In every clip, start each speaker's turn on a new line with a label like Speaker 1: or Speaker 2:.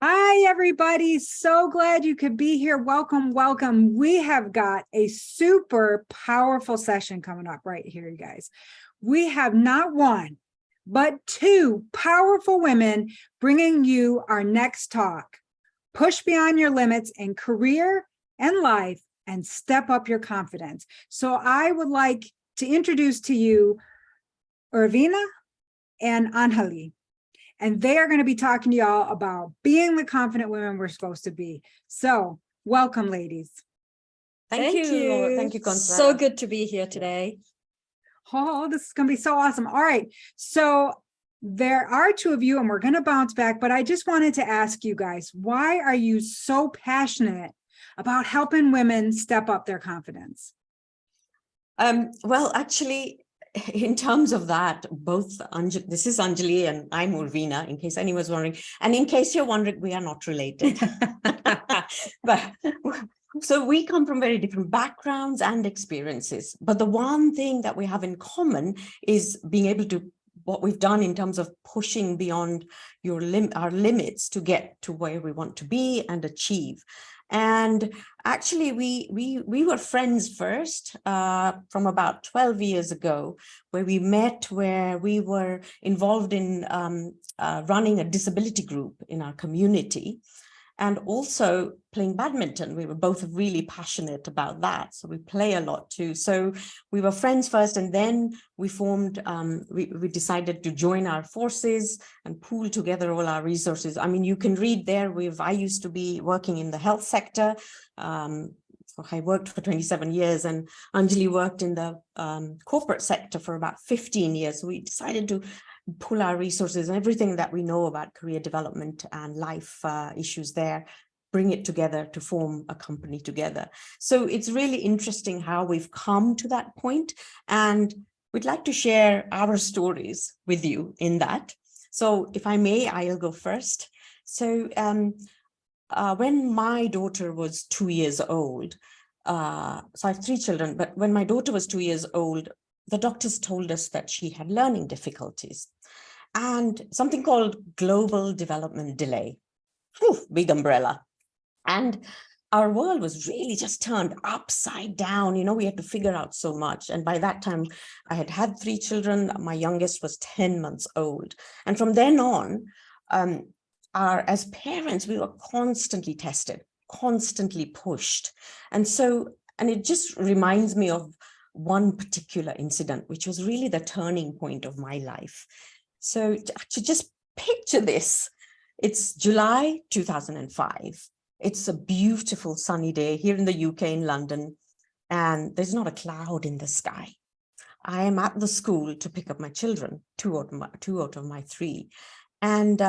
Speaker 1: Hi, everybody. So glad you could be here. Welcome, welcome. We have got a super powerful session coming up right here, you guys. We have not one, but two powerful women bringing you our next talk. Push beyond your limits in career and life and step up your confidence. So I would like to introduce to you Urvina and Anjali. And they are going to be talking to y'all about being the confident women we're supposed to be. So welcome, ladies.
Speaker 2: Thank you.
Speaker 3: Thank you, Consuela.
Speaker 2: So good to be here today.
Speaker 1: Oh, this is going to be so awesome. All right. So there are two of you and we're going to bounce back, but I just wanted to ask you guys, why are you so passionate about helping women step up their confidence?
Speaker 3: Well, actually, in terms of that, this is Anjali and I'm Urvina, in case anyone's wondering. And in case you're wondering, we are not related. But so we come from very different backgrounds and experiences. But the one thing that we have in common is being able to, what we've done in terms of pushing beyond our limits to get to where we want to be and achieve. And actually, we were friends first from about 12 years ago, where we met, where we were involved in running a disability group in our community, and also playing badminton. We were both really passionate about that. So we play a lot too. So we were friends first, and then we formed, we decided to join our forces and pool together all our resources. I mean, you can read there, I used to be working in the health sector. So I worked for 27 years and Anjali worked in the corporate sector for about 15 years. So we decided to pull our resources and everything that we know about career development and life issues there, bring it together to form a company together. So it's really interesting how we've come to that point, and we'd like to share our stories with you in that. So if I may, I'll go first. So when my daughter was 2 years old, so I have 3 children, but when my daughter was 2 years old, the doctors told us that she had learning difficulties and something called global development delay. Whew, big umbrella. And our world was really just turned upside down. You know, we had to figure out so much. And by that time, I had had 3 children. My youngest was 10 months old. And from then on, as parents, we were constantly tested, constantly pushed. And it just reminds me of one particular incident, which was really the turning point of my life. So to just picture this, it's July 2005. It's a beautiful sunny day here in the UK in London, and there's not a cloud in the sky. I am at the school to pick up my children, two out of my 3. And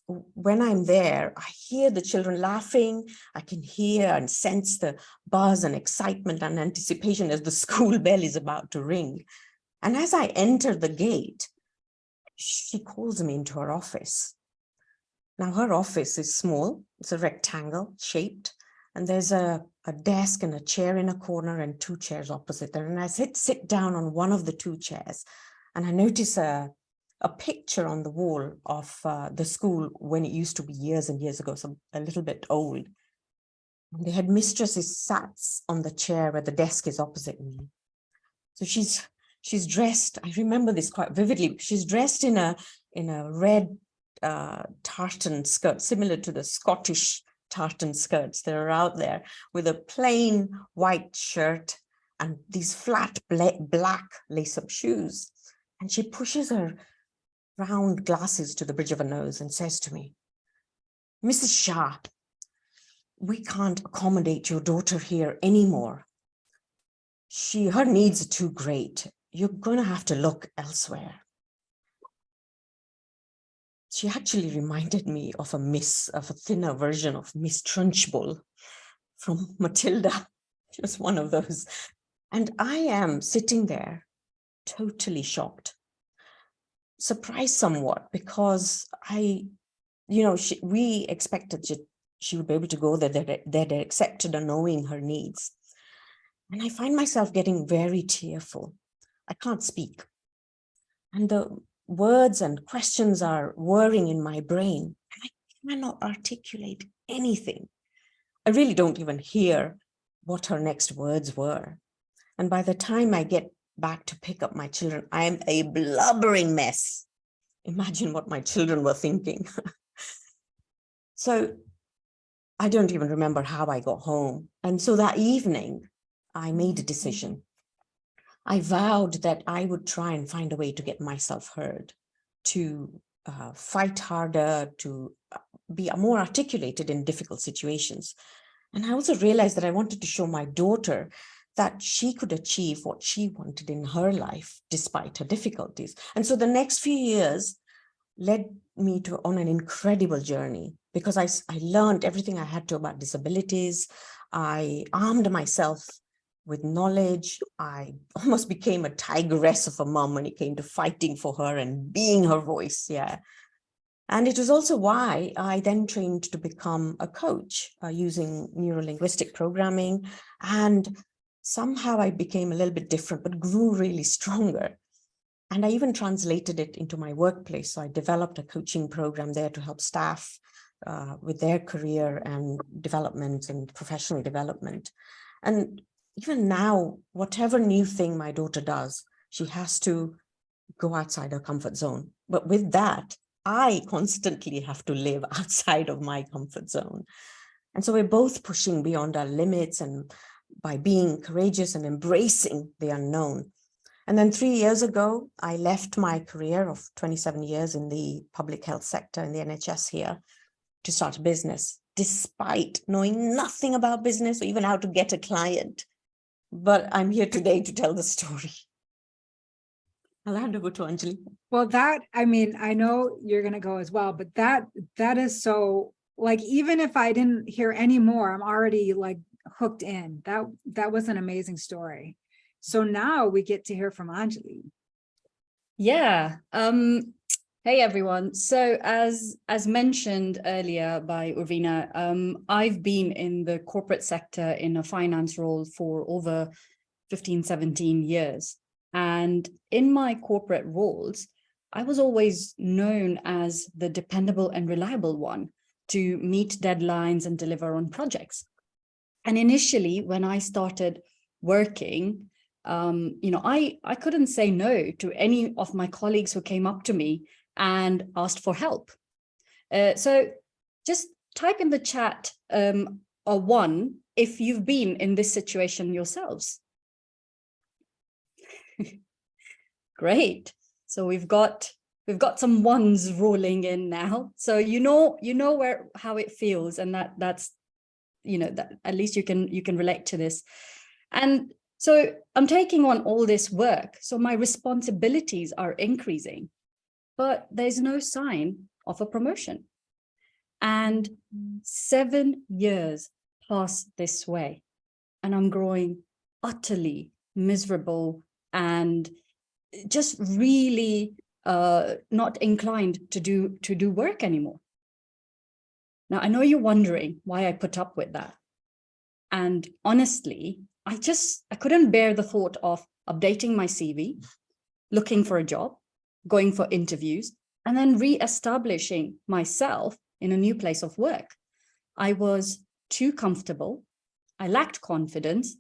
Speaker 3: when I'm there, I hear the children laughing. I can hear and sense the buzz and excitement and anticipation as the school bell is about to ring. And as I enter the gate, she calls me into her office. Now, her office is small. It's a rectangle shaped. And there's a desk and a chair in a corner and 2 chairs opposite there. And I sit down on one of the 2 chairs. And I notice a picture on the wall of the school when it used to be years and years ago, so a little bit old. And the headmistress sat on the chair where the desk is opposite me. So she's dressed, I remember this quite vividly, she's dressed in a red tartan skirt, similar to the Scottish tartan skirts that are out there, with a plain white shirt and these flat black lace-up shoes. And she pushes her round glasses to the bridge of her nose and says to me, "Mrs. Shah, we can't accommodate your daughter here anymore. Her needs are too great. You're going to have to look elsewhere." She actually reminded me of a thinner version of Miss Trunchbull from Matilda. She was one of those. And I am sitting there totally shocked, surprised somewhat, because we expected she would be able to go there, they'd accepted her knowing her needs. And I find myself getting very tearful. I can't speak. And the words and questions are whirring in my brain. I cannot articulate anything. I really don't even hear what her next words were. And by the time I get back to pick up my children, I am a blubbering mess. Imagine what my children were thinking. So I don't even remember how I got home. And so that evening, I made a decision. I vowed that I would try and find a way to get myself heard, to fight harder, to be more articulated in difficult situations. And I also realized that I wanted to show my daughter that she could achieve what she wanted in her life, despite her difficulties. And so the next few years led me on an incredible journey, because I learned everything I had to about disabilities. I armed myself with knowledge. I almost became a tigress of a mom when it came to fighting for her and being her voice. Yeah. And it was also why I then trained to become a coach using neuro-linguistic programming. And somehow I became a little bit different, but grew really stronger. And I even translated it into my workplace. So I developed a coaching program there to help staff with their career and development and professional development. And even now, whatever new thing my daughter does, she has to go outside her comfort zone. But with that, I constantly have to live outside of my comfort zone. And so we're both pushing beyond our limits, and by being courageous and embracing the unknown. And then 3 years ago, I left my career of 27 years in the public health sector in the NHS here to start a business, despite knowing nothing about business or even how to get a client. But I'm here today to tell the story. I'll hand over to Anjali.
Speaker 1: Well, I know you're going to go as well, but that is so, like, even if I didn't hear any more, I'm already like hooked in. That was an amazing story. So now we get to hear from Anjali.
Speaker 2: Yeah. Hey, everyone. So as mentioned earlier by Urvina, I've been in the corporate sector in a finance role for over 15, 17 years. And in my corporate roles, I was always known as the dependable and reliable one to meet deadlines and deliver on projects. And initially, when I started working, I couldn't say no to any of my colleagues who came up to me and asked for help. So just type in the chat a 1 if you've been in this situation yourselves. Great. So we've got some 1s rolling in now. So you know how it feels, and that's that at least you can relate to this. And so I'm taking on all this work. So my responsibilities are increasing, but there's no sign of a promotion. And 7 years pass this way, and I'm growing utterly miserable and just really not inclined to do work anymore. Now, I know you're wondering why I put up with that. And honestly, I couldn't bear the thought of updating my CV, looking for a job, going for interviews, and then re-establishing myself in a new place of work. I was too comfortable. I lacked confidence.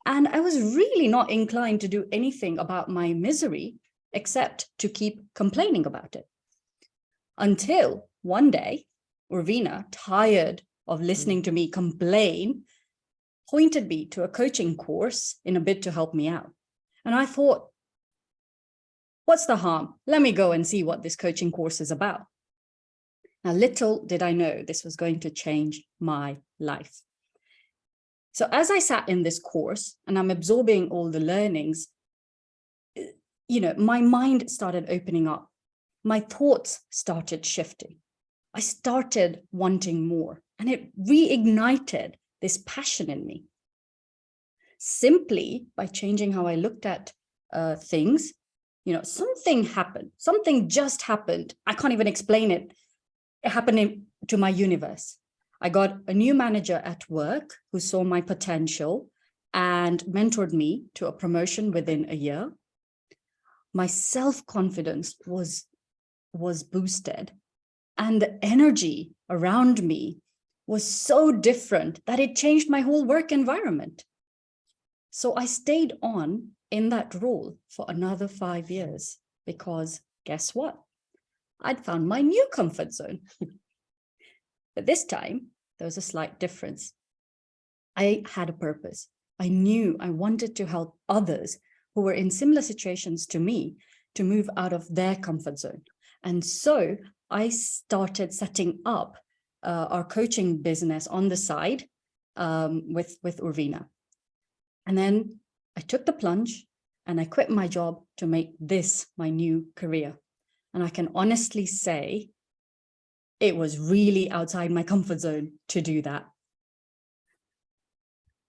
Speaker 2: And I was really not inclined to do anything about my misery except to keep complaining about it. Until one day, Urvina, tired of listening to me complain, pointed me to a coaching course in a bid to help me out. And I thought, what's the harm? Let me go and see what this coaching course is about. Now, little did I know this was going to change my life. So as I sat in this course and I'm absorbing all the learnings, my mind started opening up. My thoughts started shifting. I started wanting more, and it reignited this passion in me. Simply by changing how I looked at things, something happened. Something just happened. I can't even explain it. It happened to my universe. I got a new manager at work who saw my potential and mentored me to a promotion within a year. my self-confidence was boosted, and the energy around me was so different that it changed my whole work environment. So I stayed on in that role for another 5 years because guess what? I'd found my new comfort zone. But this time, there was a slight difference. I had a purpose. I knew I wanted to help others who were in similar situations to me to move out of their comfort zone. And so I started setting up our coaching business on the side with Urvina. And then I took the plunge and I quit my job to make this my new career. And I can honestly say it was really outside my comfort zone to do that.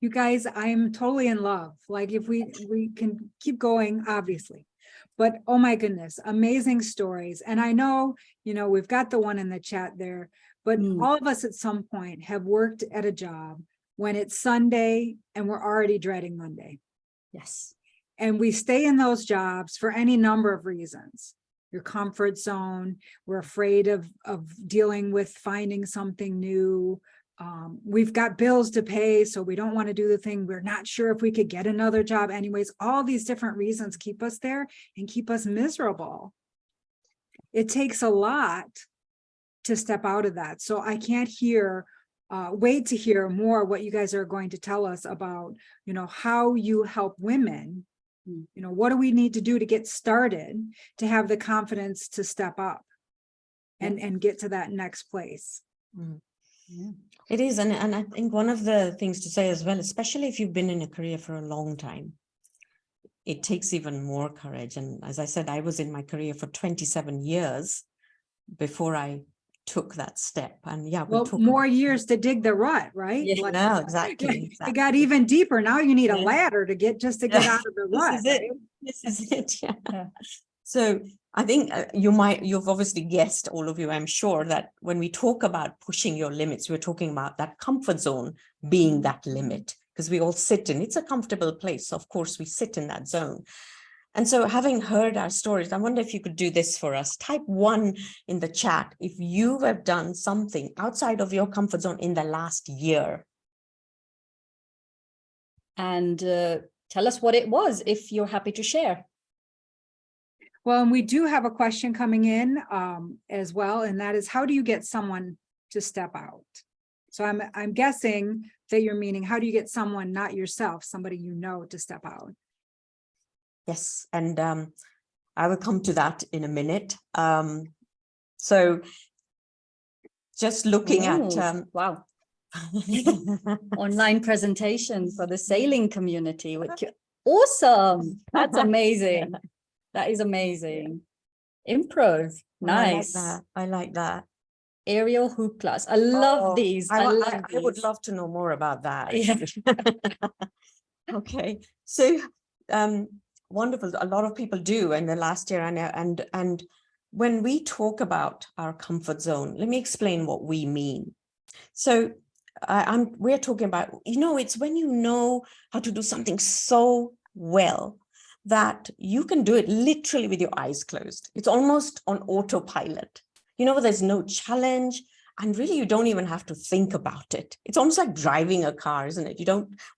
Speaker 1: You guys, I'm totally in love. Like if we can keep going, obviously, but oh my goodness, amazing stories. And I know, we've got the one in the chat there, but all of us at some point have worked at a job when it's Sunday and we're already dreading Monday.
Speaker 2: Yes.
Speaker 1: And we stay in those jobs for any number of reasons. Your comfort zone, we're afraid of dealing with finding something new. We've got bills to pay, so we don't want to do the thing. We're not sure if we could get another job anyways. All these different reasons keep us there and keep us miserable. It takes a lot to step out of that. So I can't wait to hear more what you guys are going to tell us about, how you help women. What do we need to do to get started to have the confidence to step up and get to that next place?
Speaker 3: Yeah. It is. And I think one of the things to say as well, especially if you've been in a career for a long time, it takes even more courage. And as I said, I was in my career for 27 years before I took that step. And yeah,
Speaker 1: more years to dig the rut, right?
Speaker 3: Yeah, no, exactly.
Speaker 1: It got even deeper. Now you need a ladder to get out of the rut.
Speaker 3: This is it. Yeah. So I think you've obviously guessed, all of you, I'm sure, that when we talk about pushing your limits, we're talking about that comfort zone being that limit, because we all sit in, it's a comfortable place. So of course we sit in that zone. And so having heard our stories, I wonder if you could do this for us. Type 1 in the chat if you have done something outside of your comfort zone in the last year.
Speaker 2: And tell us what it was if you're happy to share.
Speaker 1: Well, and we do have a question coming in as well, and that is, how do you get someone to step out? So I'm guessing that you're meaning, how do you get someone, not yourself, somebody to step out?
Speaker 3: Yes, and I will come to that in a minute. So just looking at
Speaker 2: wow. Online presentation for the sailing community, which awesome. That's amazing. That is amazing. Improv. Nice.
Speaker 3: I like that.
Speaker 2: Aerial hoop class. I love these. I
Speaker 3: would love to know more about that.
Speaker 2: Yeah.
Speaker 3: Okay. So wonderful. A lot of people do in the last year. And when we talk about our comfort zone, let me explain what we mean. So we're talking about, it's when you know how to do something so well that you can do it literally with your eyes closed. It's almost on autopilot. There's no challenge, and really you don't even have to think about it. It's almost like driving a car, isn't it?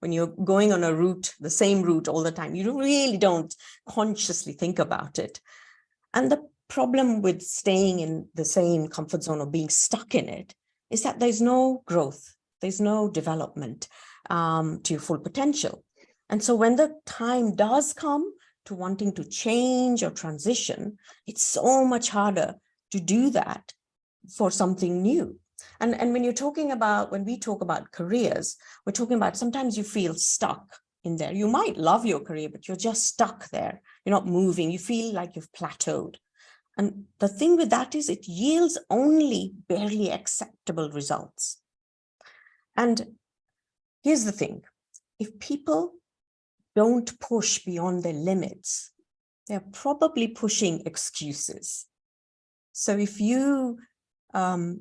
Speaker 3: When you're going on a route, the same route all the time, you really don't consciously think about it. And the problem with staying in the same comfort zone or being stuck in it is that there's no growth, there's no development to your full potential. And so when the time does come to wanting to change or transition, it's so much harder to do that for something new. And when we talk about careers, we're talking about sometimes you feel stuck in there. You might love your career, but you're just stuck there. You're not moving. You feel like you've plateaued. And the thing with that is it yields only barely acceptable results. And here's the thing. If people don't push beyond their limits, they're probably pushing excuses. So you either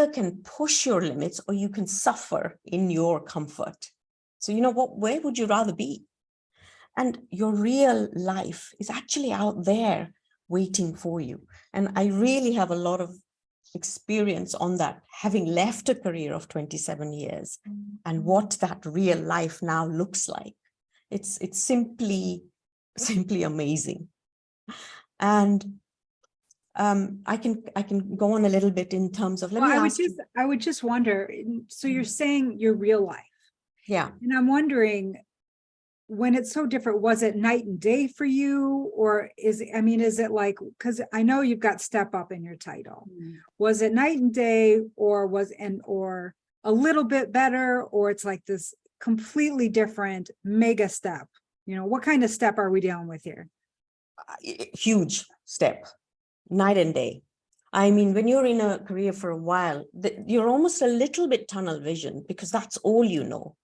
Speaker 3: can push your limits or you can suffer in your comfort. So where would you rather be? And your real life is actually out there waiting for you. And I really have a lot of experience on that, having left a career of 27 years and what that real life now looks like. It's simply amazing. And I can go on a little bit in terms of, let me ask you.
Speaker 1: I would just wonder, so you're saying your real life.
Speaker 3: Yeah.
Speaker 1: And I'm wondering, when it's so different, was it night and day for you? Or is it like, because I know you've got step up in your title. Was it night and day, or or a little bit better, or it's like this completely different mega step? You know, what kind of step are we dealing with here?
Speaker 3: Huge step, night and day. I mean, when you're in a career for a while, you're almost a little bit tunnel vision, because that's all you know.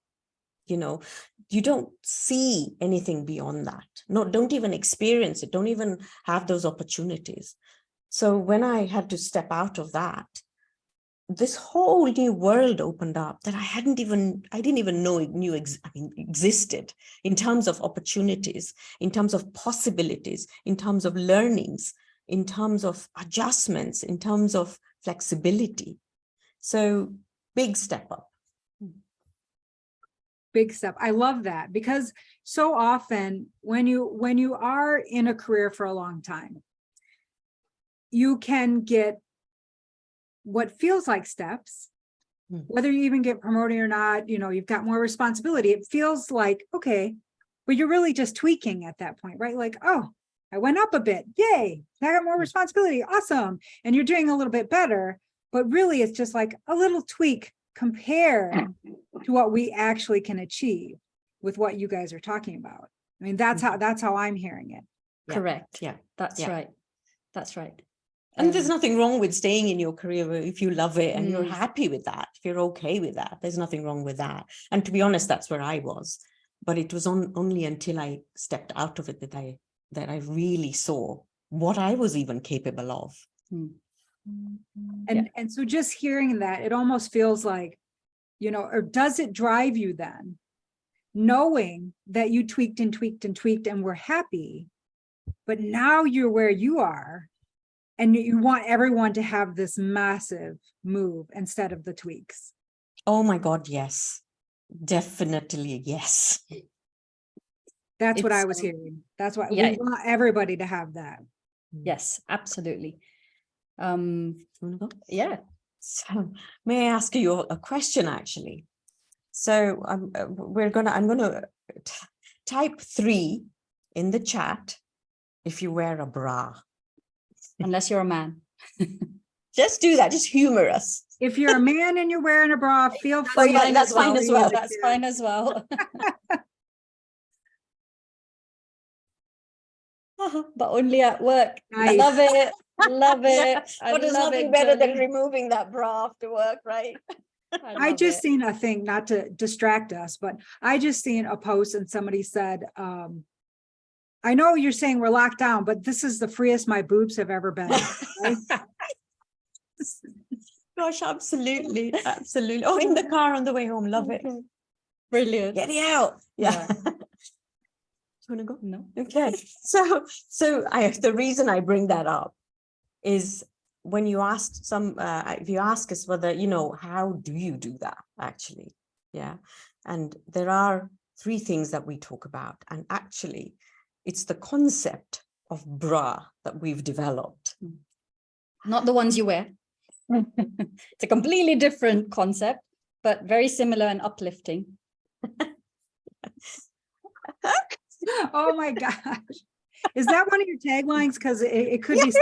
Speaker 3: You know, you don't see anything beyond that. No, don't even experience it. Don't even have those opportunities. So when I had to step out of that, this whole new world opened up that I didn't even know existed, in terms of opportunities, in terms of possibilities, in terms of learnings, in terms of adjustments, in terms of flexibility. So big step up.
Speaker 1: Big step. I love that, because so often when you are in a career for a long time, you can get what feels like steps, whether you even get promoted or not. You know, you've got more responsibility. It feels like, okay, but you're really just tweaking at that point, right? Like, oh, I went up a bit. Yay. I got more responsibility. Awesome. And you're doing a little bit better, but really it's just like a little tweak compared to what we actually can achieve with what you guys are talking about. I mean, that's how I'm hearing it.
Speaker 3: Yeah.
Speaker 2: Correct.
Speaker 3: Yeah.
Speaker 2: That's right. That's right.
Speaker 3: And there's nothing wrong with staying in your career if you love it and you're
Speaker 2: Mm.
Speaker 3: happy with that, if you're okay with that. There's nothing wrong with that. And to be honest, that's where I was. But it was only until I stepped out of it that I really saw what I was even capable of.
Speaker 2: Mm.
Speaker 1: And so just hearing that, it almost feels like, you know, or does it drive you then, knowing that you tweaked and tweaked and tweaked and were happy, but now you're where you are, and you want everyone to have this massive move instead of the tweaks?
Speaker 3: Oh my God, yes. Definitely, yes.
Speaker 1: That's what I was hearing. That's why we want everybody to have that.
Speaker 2: Yes, absolutely.
Speaker 3: Yeah. So may I ask you a question, actually? So I'm gonna type 3 in the chat if you wear a bra.
Speaker 2: Unless you're a man.
Speaker 3: Just do that. Just humor us.
Speaker 1: If you're a man and you're wearing a bra, feel free.
Speaker 3: Yeah, that's fine as well.
Speaker 2: That's fine as well. But only at work.
Speaker 1: Nice.
Speaker 2: I love it. Love it.
Speaker 3: But there's nothing better than removing that bra after work, right?
Speaker 1: I just seen a thing, not to distract us, but I just seen a post and somebody said, I know you're saying we're locked down, but this is the freest my boobs have ever been. Right?
Speaker 3: Gosh, absolutely. Absolutely. Oh, in the car on the way home. Love it.
Speaker 2: Brilliant.
Speaker 3: Get it out. Yeah. You want to go?
Speaker 2: No.
Speaker 3: Okay. So the reason I bring that up is when you asked if you ask us whether, you know, how do you do that actually? Yeah. And there are 3 things that we talk about. And actually, it's the concept of bra that we've developed.
Speaker 2: Not the ones you wear. It's a completely different concept, but very similar and uplifting.
Speaker 1: Oh my gosh. Is that one of your taglines? Because it could be.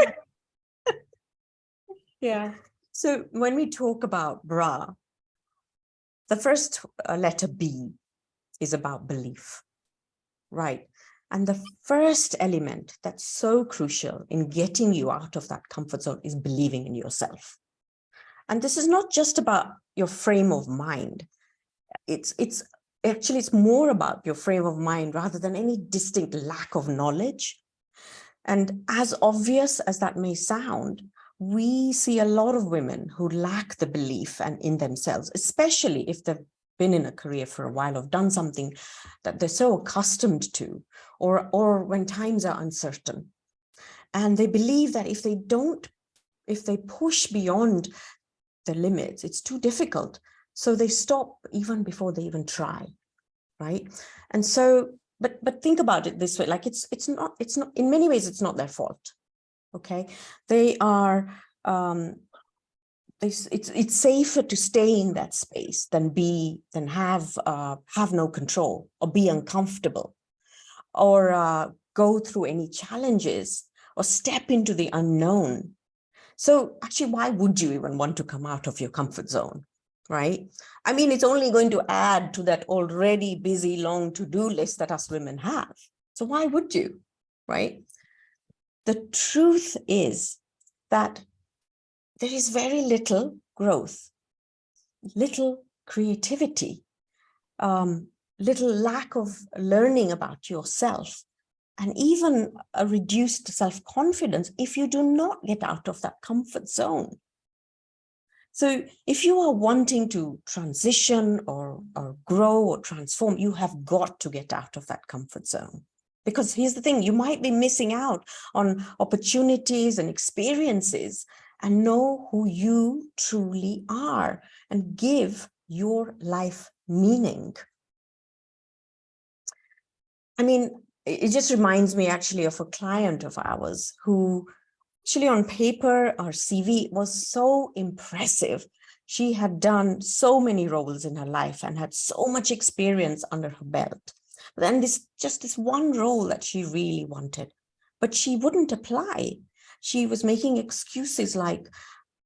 Speaker 3: Yeah. So when we talk about bra, the first letter B is about belief, right? And the first element that's so crucial in getting you out of that comfort zone is believing in yourself. And this is not just about your frame of mind. It's more about your frame of mind rather than any distinct lack of knowledge. And as obvious as that may sound, we see a lot of women who lack the belief in themselves, especially if they've been in a career for a while, or done something that they're so accustomed to, or when times are uncertain. And they believe that if they push beyond the limits, it's too difficult. So they stop even before they even try, right? And so, but think about it this way, like it's not, in many ways, it's not their fault. Okay. They are, it's safer to stay in that space than have no control, or be uncomfortable, or go through any challenges, or step into the unknown. So actually, why would you even want to come out of your comfort zone, right? I mean, it's only going to add to that already busy, long to-do list that us women have. So why would you, right? The truth is that there is very little growth, little creativity, little lack of learning about yourself, and even a reduced self-confidence if you do not get out of that comfort zone. So if you are wanting to transition or grow or transform, you have got to get out of that comfort zone. Because here's the thing, you might be missing out on opportunities and experiences, and know who you truly are and give your life meaning. I mean, it just reminds me actually of a client of ours who actually on paper, our CV was so impressive. She had done so many roles in her life and had so much experience under her belt. But then this one role that she really wanted, but she wouldn't apply. She was making excuses like,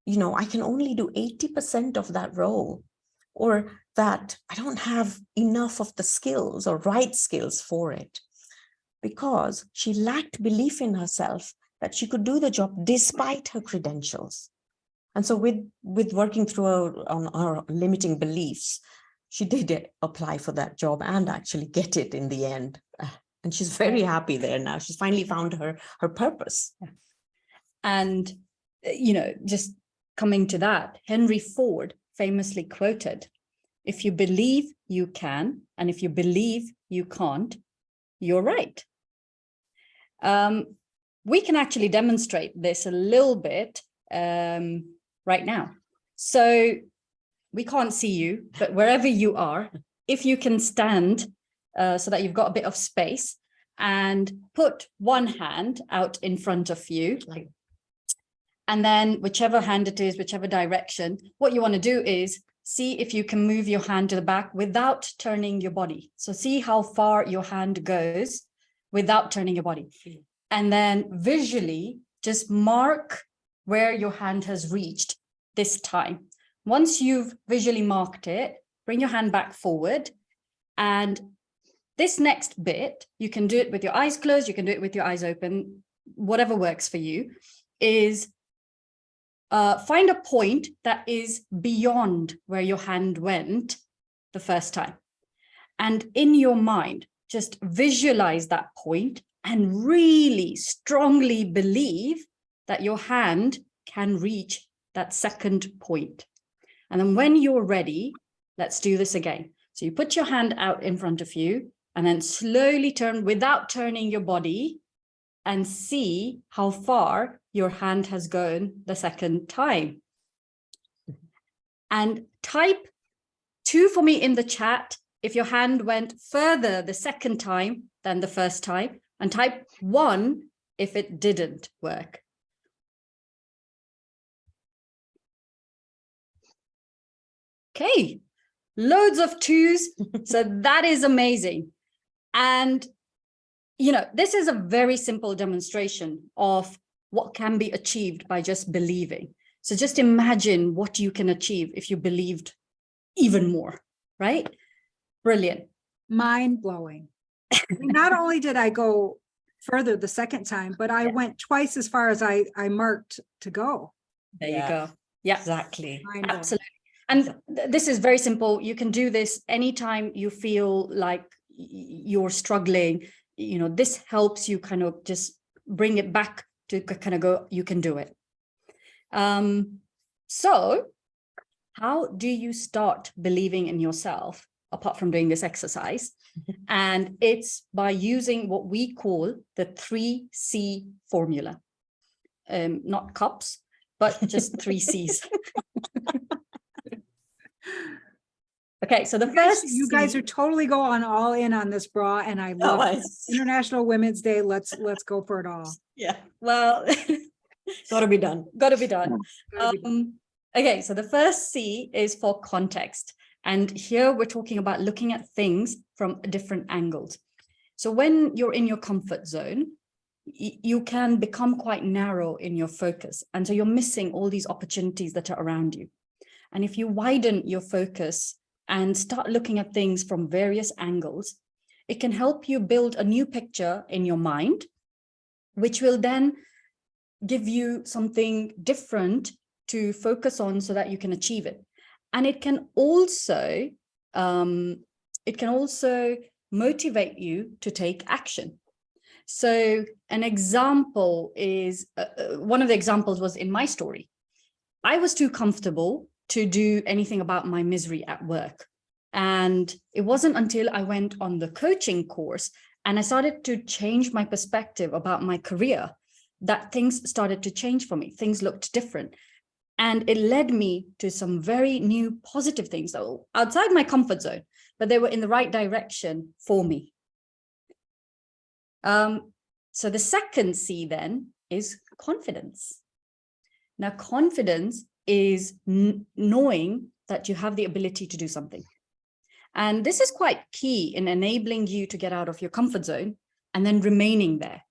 Speaker 3: I can only do 80% of that role, or that I don't have enough of the skills or right skills for it, because she lacked belief in herself that she could do the job despite her credentials. And so with working through on our limiting beliefs, she did apply for that job and actually get it in the end. And she's very happy there now. She's finally found her purpose.
Speaker 2: And, just coming to that, Henry Ford famously quoted, "If you believe you can, and if you believe you can't, you're right." We can actually demonstrate this a little bit right now. So we can't see you, but wherever you are, if you can stand so that you've got a bit of space, and put one hand out in front of you, and then whichever hand it is, whichever direction, what you want to do is see if you can move your hand to the back without turning your body. So see how far your hand goes without turning your body. And then visually just mark where your hand has reached this time. Once you've visually marked it, bring your hand back forward. And this next bit, you can do it with your eyes closed, you can do it with your eyes open, whatever works for you, is find a point that is beyond where your hand went the first time. And in your mind, just visualize that point and really strongly believe that your hand can reach that second point. And then when you're ready, let's do this again. So you put your hand out in front of you and then slowly turn without turning your body, and see how far your hand has gone the second time. And type 2 for me in the chat if your hand went further the second time than the first time, and type 1 if it didn't work. Okay, loads of 2s. So that is amazing. And this is a very simple demonstration of what can be achieved by just believing. So just imagine what you can achieve if you believed even more, right? Brilliant.
Speaker 1: Mind blowing. Not only did I go further the second time, but I went twice as far as I marked to go.
Speaker 2: There you go. Yeah,
Speaker 3: exactly.
Speaker 2: Absolutely. And this is very simple. You can do this anytime you feel like you're struggling. This helps you kind of just bring it back to kind of go, you can do it. So how do you start believing in yourself apart from doing this exercise? And it's by using what we call the 3C formula. Not cups, but just 3 C's. Okay, so the first
Speaker 1: You guys
Speaker 2: C,
Speaker 1: are totally going all in on this bra, and I love it. International Women's Day. Let's go for it all.
Speaker 3: Yeah,
Speaker 2: well,
Speaker 3: got to be done.
Speaker 2: got to be done.
Speaker 1: Gotta be done.
Speaker 2: Okay, so the first C is for context. And here we're talking about looking at things from different angles. So when you're in your comfort zone, you can become quite narrow in your focus. And so you're missing all these opportunities that are around you. And if you widen your focus and start looking at things from various angles, it can help you build a new picture in your mind, which will then give you something different to focus on so that you can achieve it. And it can also motivate you to take action. So an example is, one of the examples was in my story. I was too comfortable to do anything about my misery at work. And it wasn't until I went on the coaching course and I started to change my perspective about my career that things started to change for me. Things looked different. And it led me to some very new positive things that were outside my comfort zone, but they were in the right direction for me. So the second C then is confidence. Now, confidence is knowing that you have the ability to do something. And this is quite key in enabling you to get out of your comfort zone and then remaining there.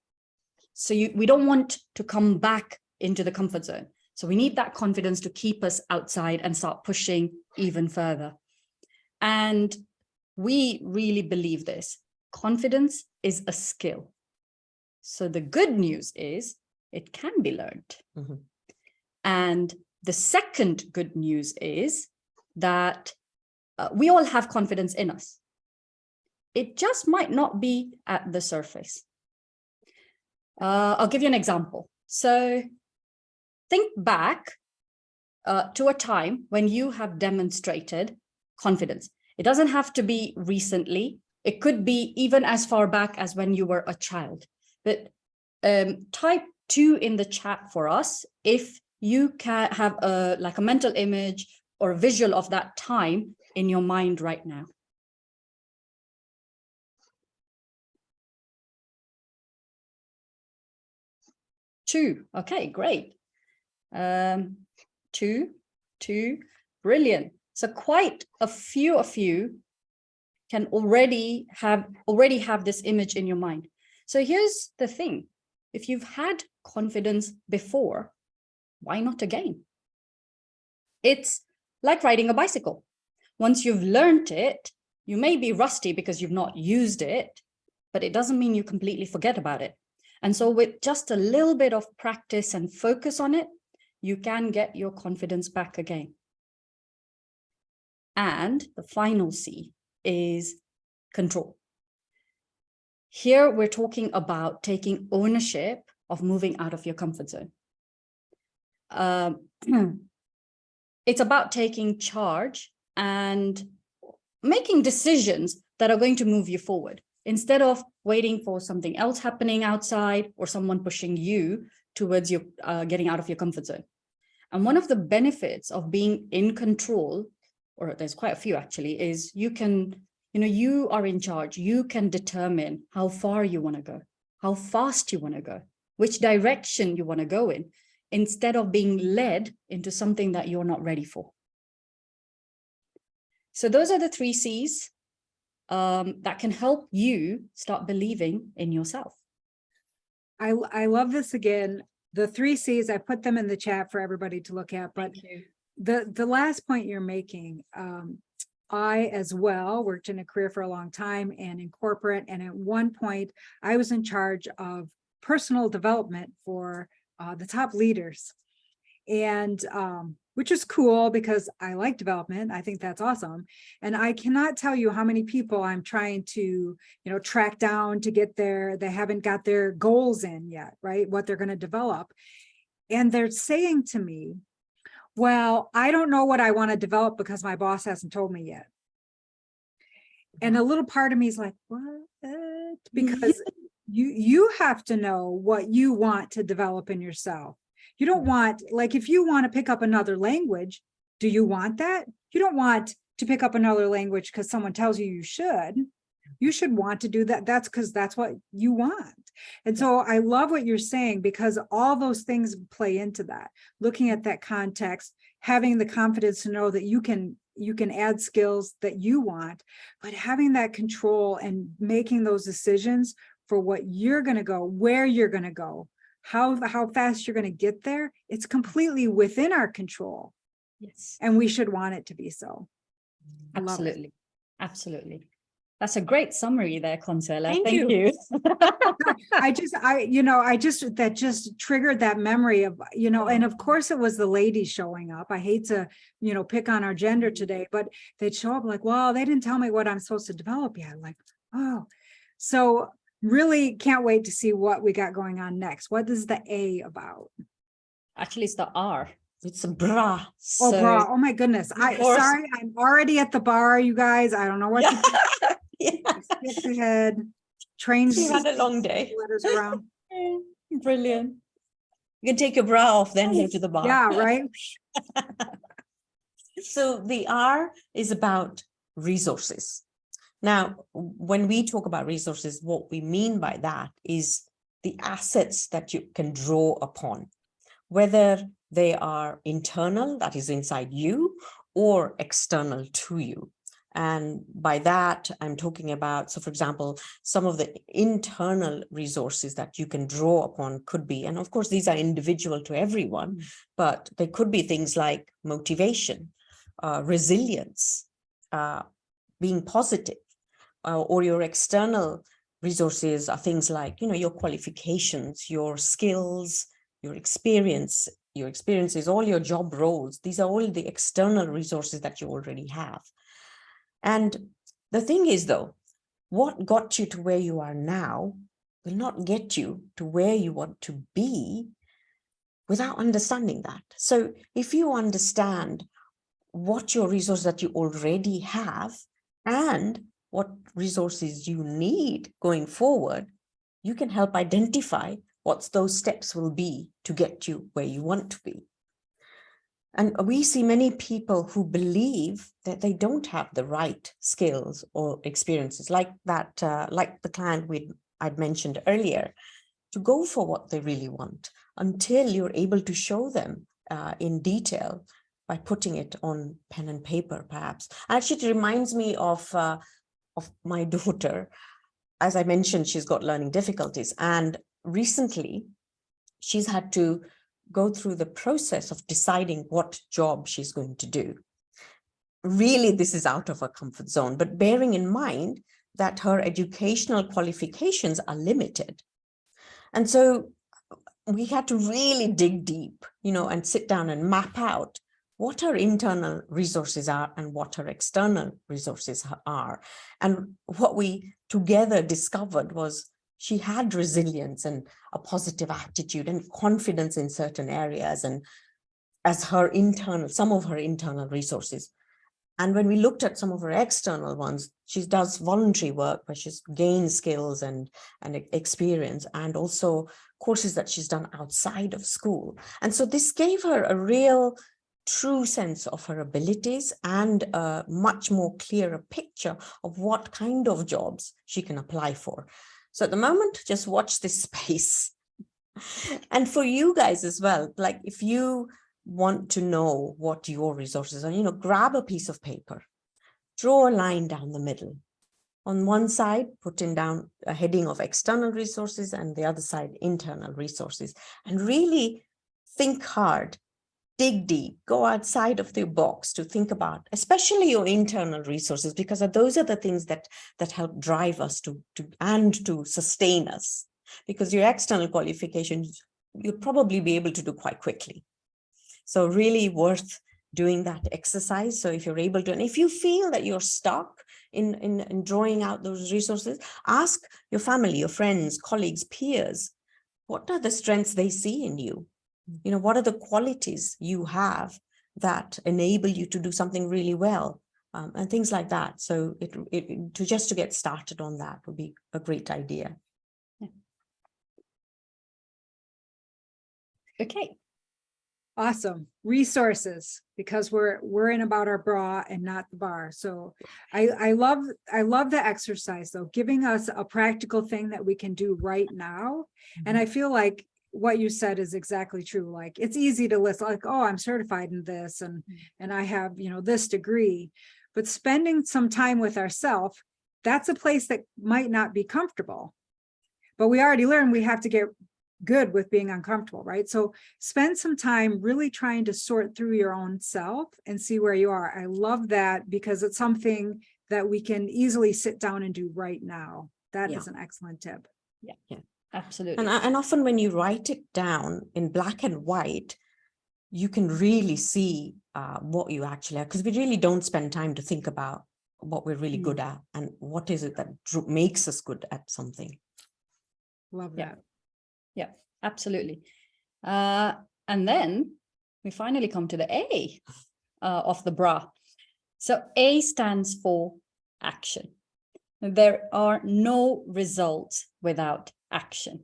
Speaker 2: So we don't want to come back into the comfort zone. So we need that confidence to keep us outside and start pushing even further. And we really believe this. Confidence is a skill. So the good news is it can be learned. Mm-hmm. And the second good news is that we all have confidence in us. It just might not be at the surface. I'll give you an example. So think back to a time when you have demonstrated confidence. It doesn't have to be recently. It could be even as far back as when you were a child. But type 2 in the chat for us if you can have a mental image or a visual of that time in your mind right now. Two. Okay, great. Two, brilliant. So quite a few of you can already have this image in your mind. So here's the thing. If you've had confidence before, why not again? It's like riding a bicycle. Once you've learned it, you may be rusty because you've not used it, but it doesn't mean you completely forget about it. And so with just a little bit of practice and focus on it, you can get your confidence back again. And the final C is control. Here we're talking about taking ownership of moving out of your comfort zone. It's about taking charge and making decisions that are going to move you forward instead of waiting for something else happening outside or someone pushing you towards your getting out of your comfort zone. And one of the benefits of being in control, or there's quite a few actually, is you are in charge. You can determine how far you want to go, how fast you want to go, which direction you want to go in, instead of being led into something that you're not ready for. So those are the 3 C's that can help you start believing in yourself.
Speaker 1: I love this again. The 3 C's, I put them in the chat for everybody to look at, but the last point you're making, I as well worked in a career for a long time and in corporate. And at one point I was in charge of personal development for the top leaders. And which is cool because I like development. I think that's awesome. And I cannot tell you how many people I'm trying to, track down to get there. They haven't got their goals in yet, right? What they're going to develop. And they're saying to me, well, I don't know what I want to develop because my boss hasn't told me yet. And a little part of me is like, what? Because you have to know what you want to develop in yourself. You don't want, like, if you want to pick up another language, do you want that? You don't want to pick up another language because someone tells you you should. You should want to do that. That's because that's what you want. And so I love what you're saying, because all those things play into that. Looking at that context, having the confidence to know that you can add skills that you want, but having that control and making those decisions for what you're going to go, where you're going to go, how fast you're going to get there. It's completely within our control.
Speaker 2: Yes.
Speaker 1: And we should want it to be so. I love it.
Speaker 2: Absolutely. Absolutely. That's a great summary there, Consuela.
Speaker 3: Thank
Speaker 2: Thank you.
Speaker 1: That just triggered that memory of, and of course it was the ladies showing up. I hate to, pick on our gender today, but they'd show up like, well, they didn't tell me what I'm supposed to develop yet. Like, oh, so really can't wait to see what we got going on next. What is the A about?
Speaker 2: Actually, it's the R.
Speaker 3: It's a bra.
Speaker 1: Oh,
Speaker 3: So,
Speaker 1: bra. Oh my goodness. Sorry, I'm already at the bar, you guys. I don't know what to do.
Speaker 3: yeah.
Speaker 1: Skip ahead. Trains.
Speaker 3: You had a long day.
Speaker 1: Letters around.
Speaker 2: Brilliant.
Speaker 3: You can take your bra off, then go to the bar.
Speaker 1: Yeah, right.
Speaker 3: So the R is about resources. Now, when we talk about resources, what we mean by that is the assets that you can draw upon, whether they are internal, that is inside you, or external to you. And by that, I'm talking about, so for example, some of the internal resources that you can draw upon could be, and of course, these are individual to everyone, but they could be things like motivation, resilience, being positive, or your external resources are things like, your qualifications, your skills, your experiences, all your job roles. These are all the external resources that you already have. And the thing is, though, what got you to where you are now will not get you to where you want to be without understanding that. So if you understand what your resources that you already have and what resources you need going forward, you can help identify what those steps will be to get you where you want to be. And we see many people who believe that they don't have the right skills or experiences, like that, like the client I'd mentioned earlier, to go for what they really want until you're able to show them in detail by putting it on pen and paper, perhaps. Actually, it reminds me of my daughter. As I mentioned, she's got learning difficulties, and recently she's had to go through the process of deciding what job she's going to do. Really, this is out of her comfort zone, but bearing in mind that her educational qualifications are limited. And so we had to really dig deep, and sit down and map out what her internal resources are and what her external resources are. And what we together discovered was she had resilience and a positive attitude and confidence in certain areas, and as some of her internal resources. And when we looked at some of her external ones, she does voluntary work where she's gained skills and experience, and also courses that she's done outside of school. And so this gave her a real true sense of her abilities and a much more clearer picture of what kind of jobs she can apply for. So at the moment, just watch this space. And for you guys as well, like if you want to know what your resources are, grab a piece of paper, draw a line down the middle. On one side, put in down a heading of external resources, and the other side, internal resources, and really think hard, dig deep, go outside of the box to think about, especially your internal resources, because those are the things that help drive us to sustain us. Because your external qualifications, you'll probably be able to do quite quickly. So really worth doing that exercise. So if you're able to, and if you feel that you're stuck in drawing out those resources, ask your family, your friends, colleagues, peers, what are the strengths they see in you? What are the qualities you have that enable you to do something really well, and things like that. So to get started on that would be a great idea.
Speaker 2: Okay.
Speaker 1: Awesome. Resources, because we're in about our bra and not the bar. So I love the exercise though, giving us a practical thing that we can do right now. And I feel like what you said is exactly true. Like it's easy to list like, oh, I'm certified in this and I have, this degree, but spending some time with ourselves, that's a place that might not be comfortable. But we already learned we have to get good with being uncomfortable, right? So spend some time really trying to sort through your own self and see where you are. I love that because it's something that we can easily sit down and do right now. That is an excellent tip.
Speaker 2: Yeah, absolutely.
Speaker 3: And often when you write it down in black and white, you can really see what you actually are, because we really don't spend time to think about what we're really good at and what is it that makes us good at something.
Speaker 1: Love that.
Speaker 2: Yeah, absolutely. And then we finally come to the A of the bra. So A stands for action. There are no results without action.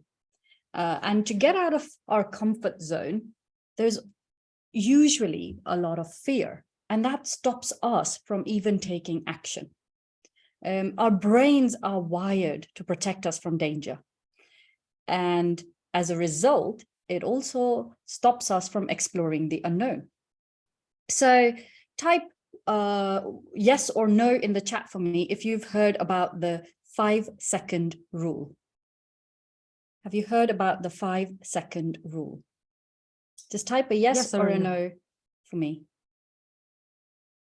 Speaker 2: And to get out of our comfort zone, there's usually a lot of fear, and that stops us from even taking action. Our brains are wired to protect us from danger. And as a result, it also stops us from exploring the unknown. So type yes or no in the chat for me if you've heard about the 5-second rule. Have you heard about the 5-second rule? Just type a yes or a no for me.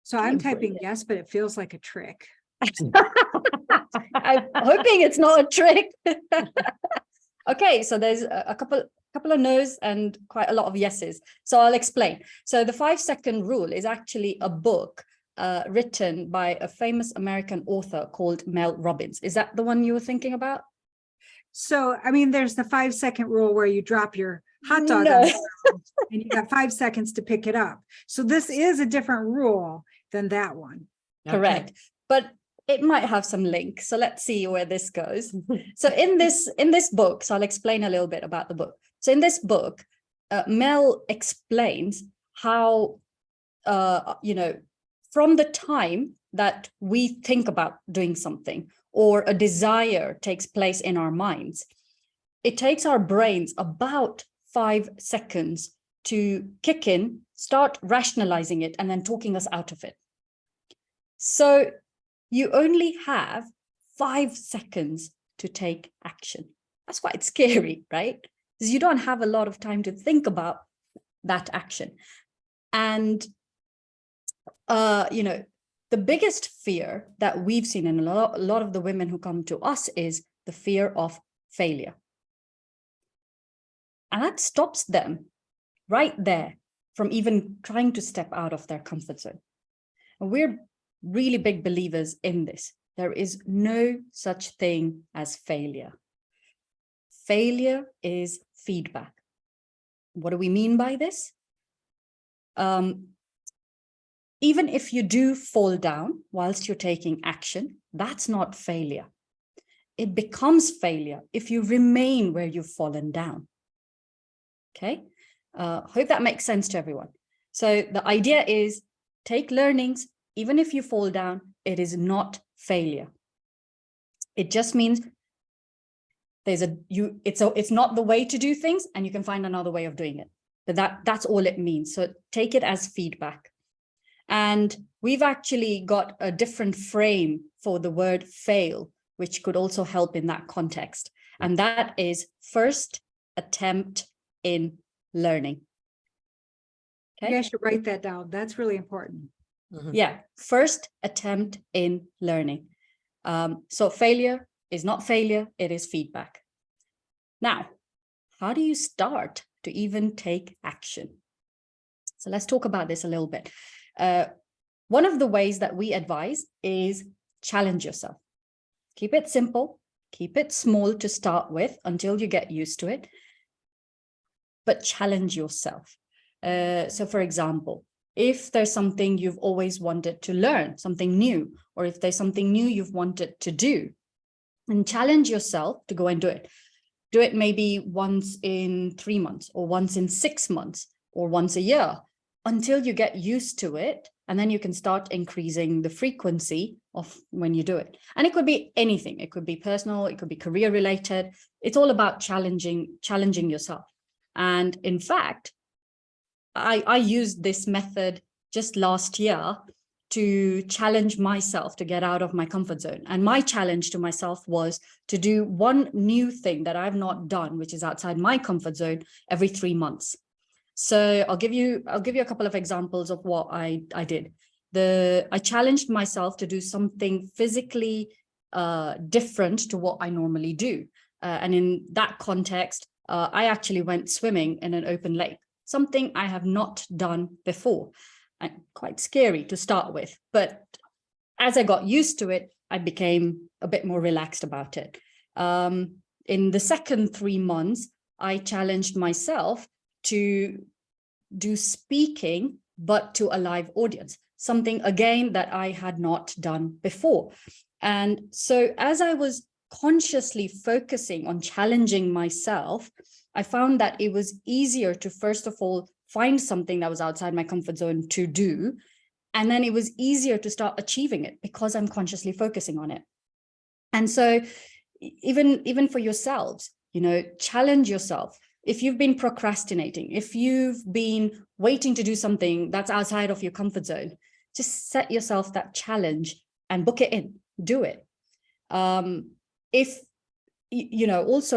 Speaker 1: So I'm typing yes, but it feels like a trick.
Speaker 2: I'm hoping it's not a trick. Okay, so there's a couple of no's and quite a lot of yeses. So I'll explain. So the 5-second rule is actually a book written by a famous American author called Mel Robbins. Is that the one you were thinking about?
Speaker 1: So, I mean, there's the 5-second rule where you drop your hot dog on the ground and you got 5 seconds to pick it up. So this is a different rule than that one.
Speaker 2: Correct. Okay. But it might have some link. So let's see where this goes. So in this book, so I'll explain a little bit about the book. So in this book, Mel explains how, from the time that we think about doing something or a desire takes place in our minds, it takes our brains about 5 seconds to kick in, start rationalizing it, and then talking us out of it. So you only have 5 seconds to take action. That's quite scary, right? Because you don't have a lot of time to think about that action. And, the biggest fear that we've seen in a lot of the women who come to us is the fear of failure. And that stops them right there from even trying to step out of their comfort zone. And we're really big believers in this. There is no such thing as failure. Failure is feedback. What do we mean by this? Even if you do fall down whilst you're taking action, that's not failure. It becomes failure if you remain where you've fallen down. Okay, hope that makes sense to everyone. So the idea is take learnings, even if you fall down, it is not failure. It just means it's not the way to do things and you can find another way of doing it. But that's all it means. So take it as feedback. And we've actually got a different frame for the word fail, which could also help in that context. And that is first attempt in learning. Okay.
Speaker 1: You guys should write that down. That's really important.
Speaker 2: Yeah, first attempt in learning. So failure is not failure, it is feedback. Now, how do you start to even take action? So let's talk about this a little bit. One of the ways that we advise is challenge yourself. Keep it simple, keep it small to start with until you get used to it, but challenge yourself. So for example, if there's something you've always wanted to learn, something new, or if there's something new you've wanted to do, and challenge yourself to go and do it. Do it maybe once in 3 months, or once in 6 months, or once a year, until you get used to it. And then you can start increasing the frequency of when you do it. And it could be anything. It could be personal, it could be career related. It's all about challenging yourself. And in fact, I used this method just last year to challenge myself to get out of my comfort zone. And my challenge to myself was to do one new thing that I've not done, which is outside my comfort zone, every 3 months. So I'll give you a couple of examples of what I did. I challenged myself to do something physically different to what I normally do. And in that context, I actually went swimming in an open lake, something I have not done before. And quite scary to start with, but as I got used to it, I became a bit more relaxed about it. In the second 3 months, I challenged myself to do speaking, but to a live audience, something again that I had not done before. And so as I was consciously focusing on challenging myself, I found that it was easier to, first of all, find something that was outside my comfort zone to do. And then it was easier to start achieving it because I'm consciously focusing on it. And so even for yourselves, challenge yourself. If you've been procrastinating, if you've been waiting to do something that's outside of your comfort zone, just set yourself that challenge and book it in, do it. Also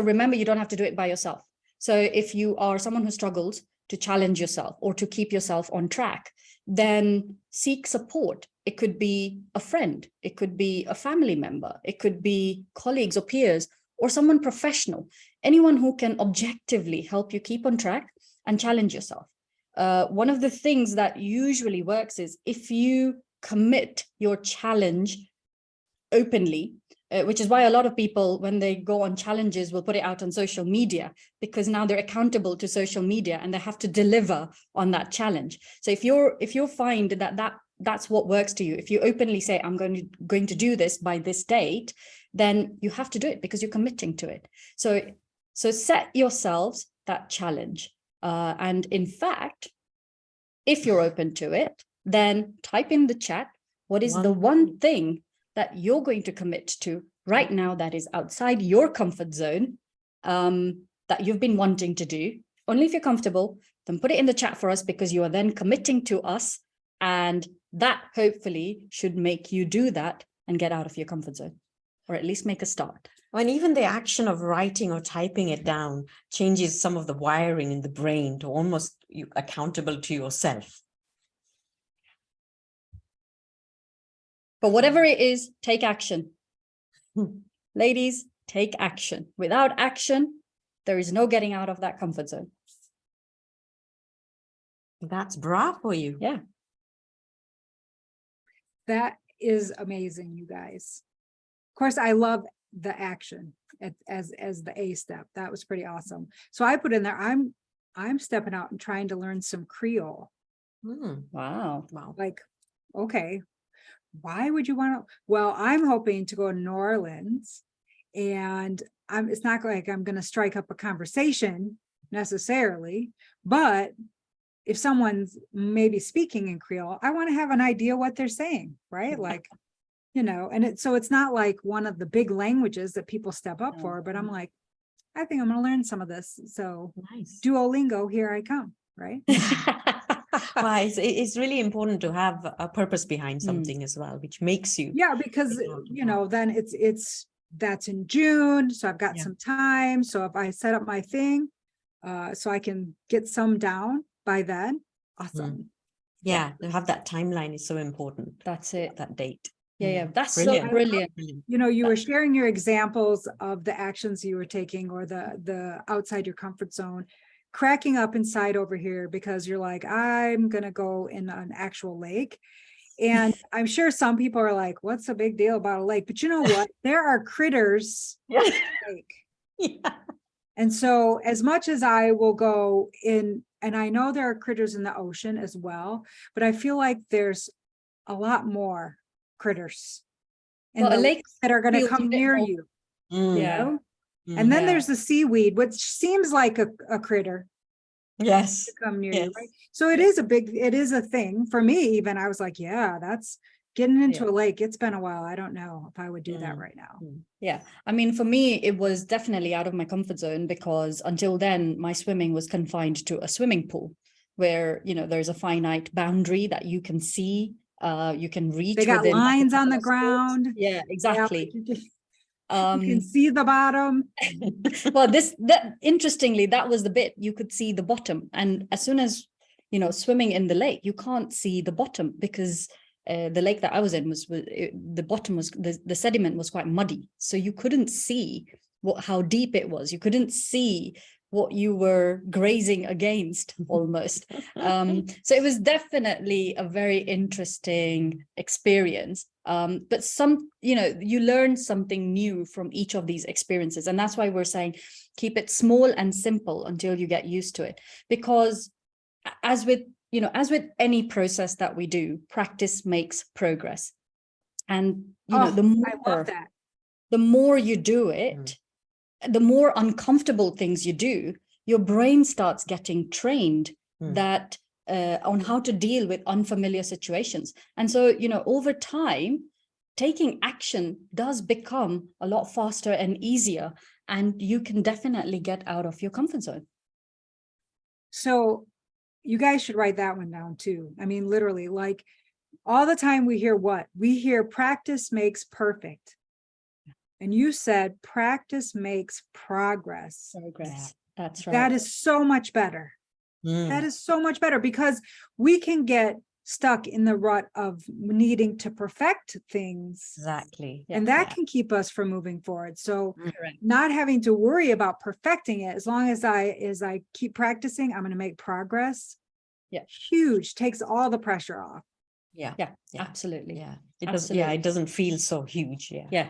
Speaker 2: remember, you don't have to do it by yourself. So if you are someone who struggles to challenge yourself or to keep yourself on track, then seek support. It could be a friend, it could be a family member, it could be colleagues or peers, or someone professional, anyone who can objectively help you keep on track and challenge yourself. One of the things that usually works is if you commit your challenge openly, which is why a lot of people, when they go on challenges, will put it out on social media, because now they're accountable to social media and they have to deliver on that challenge. So if you find that's what works to you, if you openly say, I'm going to do this by this date, then you have to do it because you're committing to it. So set yourselves that challenge. And in fact, if you're open to it, then type in the chat, what is the one thing that you're going to commit to right now that is outside your comfort zone, that you've been wanting to do? Only if you're comfortable, then put it in the chat for us, because you are then committing to us, and that hopefully should make you do that and get out of your comfort zone, or at least make a start.
Speaker 3: And even the action of writing or typing it down changes some of the wiring in the brain to almost you accountable to yourself.
Speaker 2: But whatever it is, take action. Ladies, take action. Without action, there is no getting out of that comfort zone.
Speaker 3: That's bra for you.
Speaker 2: Yeah.
Speaker 1: That is amazing, you guys. Of course, I love the action as the A step. That was pretty awesome. So I put in there, I'm stepping out and trying to learn some Creole.
Speaker 2: Wow.
Speaker 1: Like, okay, why would you want to? Well, I'm hoping to go to New Orleans, and it's not like I'm going to strike up a conversation necessarily, but if someone's maybe speaking in Creole, I want to have an idea what they're saying, right? Like, and it's not like one of the big languages that people step up for, but I'm like, I think I'm going to learn some of this. So
Speaker 3: Nice.
Speaker 1: Duolingo, here I come, right?
Speaker 3: Well, it's really important to have a purpose behind something as well, which makes you.
Speaker 1: Yeah, because, then that's in June. So I've got some time. So if I set up my thing, so I can get some down by then, awesome.
Speaker 3: Yeah, to have that timeline is so important.
Speaker 2: That's it.
Speaker 3: That date.
Speaker 2: Yeah, that's
Speaker 3: brilliant.
Speaker 2: so brilliant.
Speaker 1: You were sharing your examples of the actions you were taking, or the outside your comfort zone, cracking up inside over here, because you're like, I'm gonna go in an actual lake. And I'm sure some people are like, what's the big deal about a lake? But you know what? There are critters in the lake.
Speaker 3: Yeah.
Speaker 1: And so as much as I will go in, and I know there are critters in the ocean as well, but I feel like there's a lot more critters in
Speaker 2: Well, a
Speaker 1: the
Speaker 2: lake
Speaker 1: lakes that are going to
Speaker 2: feels a
Speaker 1: come
Speaker 2: bit
Speaker 1: near
Speaker 2: more-
Speaker 1: you.
Speaker 3: Mm,
Speaker 2: Yeah.
Speaker 1: know? And then
Speaker 2: Yeah.
Speaker 1: there's the seaweed, which seems like a critter
Speaker 3: yes.
Speaker 1: to come near
Speaker 3: Yes.
Speaker 1: you, right? So it is it is a thing for me. Even I was like, yeah, that's getting into
Speaker 2: Yeah.
Speaker 1: a lake. It's been a while. I don't know if I would do that
Speaker 3: Mm.
Speaker 1: right now.
Speaker 2: Yeah. I mean, for me, it was definitely out of my comfort zone because until then, my swimming was confined to a swimming pool where, you know, there's a finite boundary that you can see, you can reach.
Speaker 1: They got
Speaker 2: within like a
Speaker 1: lines on the
Speaker 2: telescope.
Speaker 1: ground.
Speaker 2: Yeah,
Speaker 1: Yeah,
Speaker 2: exactly.
Speaker 1: you can see the bottom.
Speaker 2: Well, interestingly, that was the bit you could see the bottom. And as soon as, you know, swimming in the lake, you can't see the bottom because the lake that I was in the bottom was the sediment was quite muddy, so you couldn't see how deep it was. You couldn't see what you were grazing against almost. So it was definitely a very interesting experience. But you learn something new from each of these experiences, and that's why we're saying keep it small and simple until you get used to it, because as with any process that we do, practice makes progress. And
Speaker 1: I love that.
Speaker 2: the more you do it, the more uncomfortable things you do, your brain starts getting trained that on how to deal with unfamiliar situations. And so, over time, taking action does become a lot faster and easier, and you can definitely get out of your comfort zone.
Speaker 1: So you guys should write that one down too. I mean, literally, like all the time we hear practice makes perfect. And you said practice makes progress.
Speaker 2: Progress. That's right.
Speaker 1: That is so much better. That is so much better, because we can get stuck in the rut of needing to perfect things.
Speaker 3: Exactly.
Speaker 1: And that can keep us from moving forward. So
Speaker 2: Correct.
Speaker 1: not having to worry about perfecting it, as long as I keep practicing, I'm going to make progress.
Speaker 2: Yeah.
Speaker 1: Huge, takes all the pressure off.
Speaker 2: Yeah, absolutely.
Speaker 3: Yeah.
Speaker 2: It
Speaker 3: doesn't feel so huge.
Speaker 2: Yeah.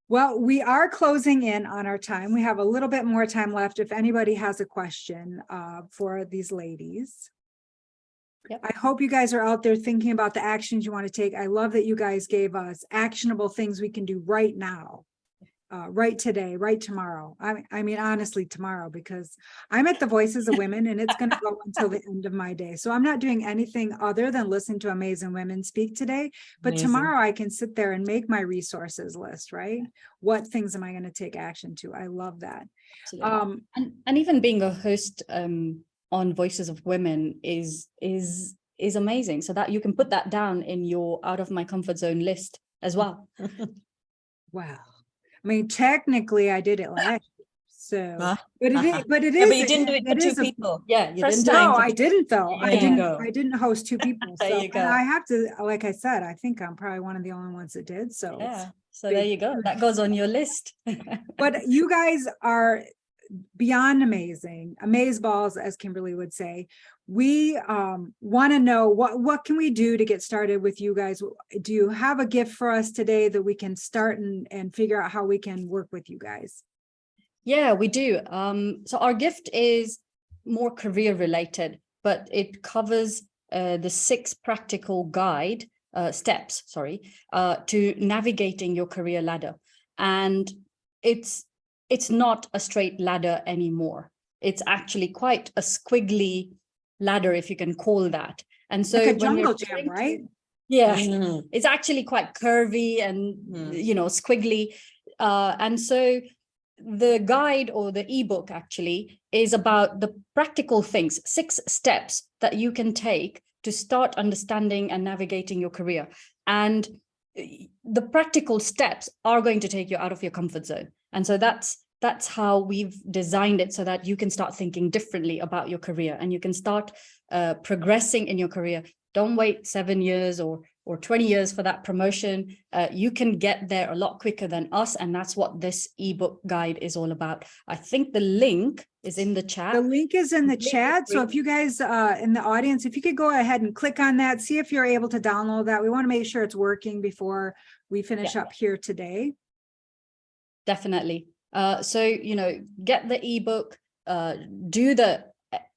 Speaker 1: Well, we are closing in on our time. We have a little bit more time left. If anybody has a question for these ladies.
Speaker 2: Yep.
Speaker 1: I hope you guys are out there thinking about the actions you want to take. I love that you guys gave us actionable things we can do right now, right today, right tomorrow. I mean, honestly, tomorrow, because I'm at the Voices of Women and it's going to go until the end of my day. So I'm not doing anything other than listen to amazing women speak today. But
Speaker 3: Amazing.
Speaker 1: tomorrow I can sit there and make my resources list, right? What things am I going to take action to? I love that.
Speaker 2: Absolutely. And even being a host on Voices of Women is amazing, so that you can put that down in your out of my comfort zone list as well.
Speaker 1: Wow. I mean, technically I did it last year, so, but it is,
Speaker 3: But you didn't do it for two people.
Speaker 2: Yeah, you
Speaker 3: First
Speaker 2: didn't.
Speaker 3: time.
Speaker 1: No, I didn't though.
Speaker 2: There you go.
Speaker 1: I didn't host two people.
Speaker 2: There
Speaker 1: So
Speaker 2: you go.
Speaker 1: and I have to, like I said, I think I'm probably one of the only ones that did. So
Speaker 2: Yeah. So there you go. That goes on your list.
Speaker 1: but you guys are beyond amazing, amazeballs, as Kimberly would say. We want to know what can we do to get started with you guys? Do you have a gift for us today that we can start and figure out how we can work with you guys?
Speaker 2: Yeah, we do. So our gift is more career related, but it covers the 6 practical steps to navigating your career ladder. And it's not a straight ladder anymore. It's actually quite a squiggly ladder, if you can call that. And so
Speaker 1: like a jungle gym, right?
Speaker 2: Yeah, it's actually quite curvy and squiggly. And so the guide, or the ebook, actually is about the practical things, 6 steps that you can take to start understanding and navigating your career. And the practical steps are going to take you out of your comfort zone. And so that's how we've designed it, so that you can start thinking differently about your career and you can start progressing in your career. Don't wait 7 years or 20 years for that promotion. You can get there a lot quicker than us. And that's what this ebook guide is all about. I think the link is in the chat.
Speaker 1: The link is in the chat. So if you guys in the audience, if you could go ahead and click on that, see if you're able to download that. We want to make sure it's working before we finish up here today.
Speaker 2: Definitely. So, get the ebook, do the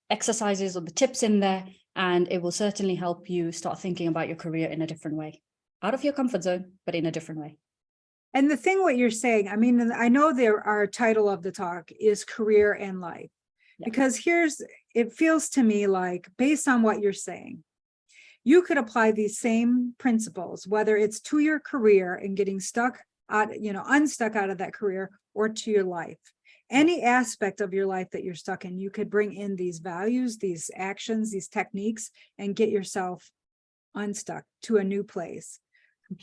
Speaker 2: exercises or the tips in there, and it will certainly help you start thinking about your career in a different way, out of your comfort zone, but in a different way.
Speaker 1: And the thing what you're saying, I mean, I know our title of the talk is career and life, because it feels to me like, based on what you're saying, you could apply these same principles, whether it's to your career and getting stuck out, unstuck out of that career, or to your life. Any aspect of your life that you're stuck in, you could bring in these values, these actions, these techniques, and get yourself unstuck to a new place.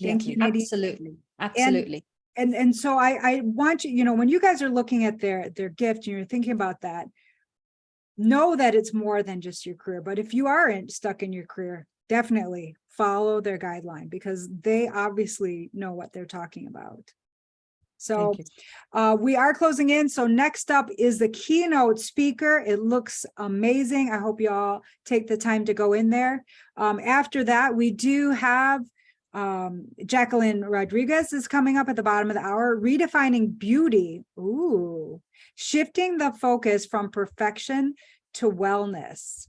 Speaker 1: Thank you, Nadine.
Speaker 2: Absolutely. Absolutely.
Speaker 1: And so I want you, when you guys are looking at their gift and you're thinking about that, know that it's more than just your career. But if you are stuck in your career, definitely follow their guideline, because they obviously know what they're talking about. So we are closing in. So next up is the keynote speaker. It looks amazing. I hope you all take the time to go in there. After that, we do have Jacqueline Rodriguez is coming up at the bottom of the hour, redefining beauty. Ooh, shifting the focus from perfection to wellness.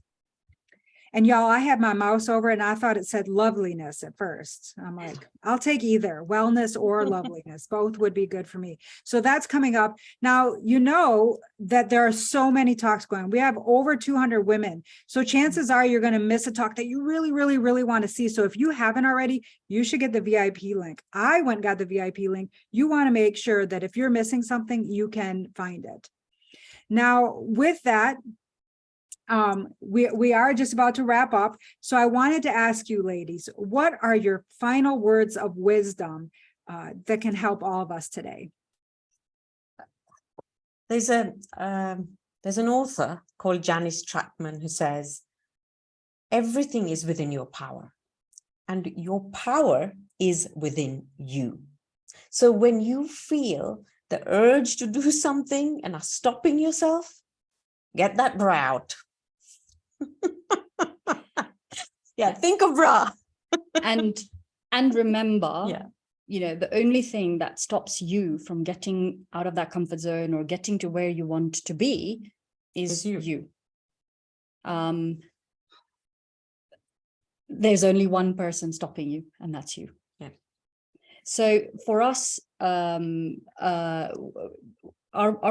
Speaker 1: And y'all, I had my mouse over and I thought it said loveliness at first. I'm like, I'll take either wellness or loveliness. Both would be good for me. So that's coming up. Now, you know that there are so many talks going on. We have over 200 women. So chances are you're going to miss a talk that you really, really, really want to see. So if you haven't already, you should get the VIP link. I went and got the VIP link. You want to make sure that if you're missing something, you can find it. Now, with that, we are just about to wrap up. So I wanted to ask you, ladies, what are your final words of wisdom that can help all of us today?
Speaker 3: There's an author called Janice Trackman who says, everything is within your power, and your power is within you. So when you feel the urge to do something and are stopping yourself, get that bra out. Think of bra. and
Speaker 2: remember, the only thing that stops you from getting out of that comfort zone or getting to where you want to be is you. There's only one person stopping you, and that's you. So for us, our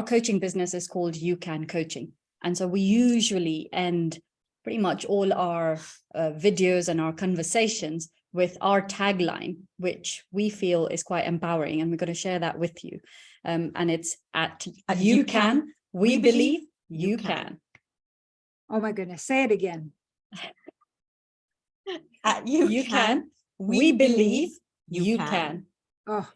Speaker 2: coaching business is called You Can Coaching. And so we usually end pretty much all our videos and our conversations with our tagline, which we feel is quite empowering. And we're going to share that with you. And it's at You Can, we believe you can.
Speaker 1: Oh my goodness, say it again.
Speaker 3: At You Can, we believe you can.
Speaker 1: Oh,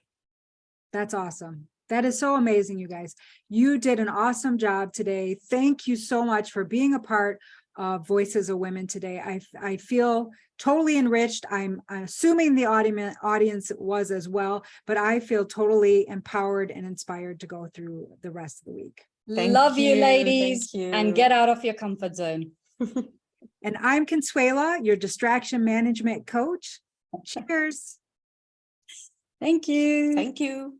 Speaker 1: that's awesome. That is so amazing, you guys. You did an awesome job today. Thank you so much for being a part of Voices of Women today. I feel totally enriched. I'm assuming the audience was as well, but I feel totally empowered and inspired to go through the rest of the week.
Speaker 2: Love you, ladies, and get out of your comfort zone.
Speaker 1: And I'm Consuela, your distraction management coach. Cheers.
Speaker 2: Thank you.
Speaker 3: Thank you.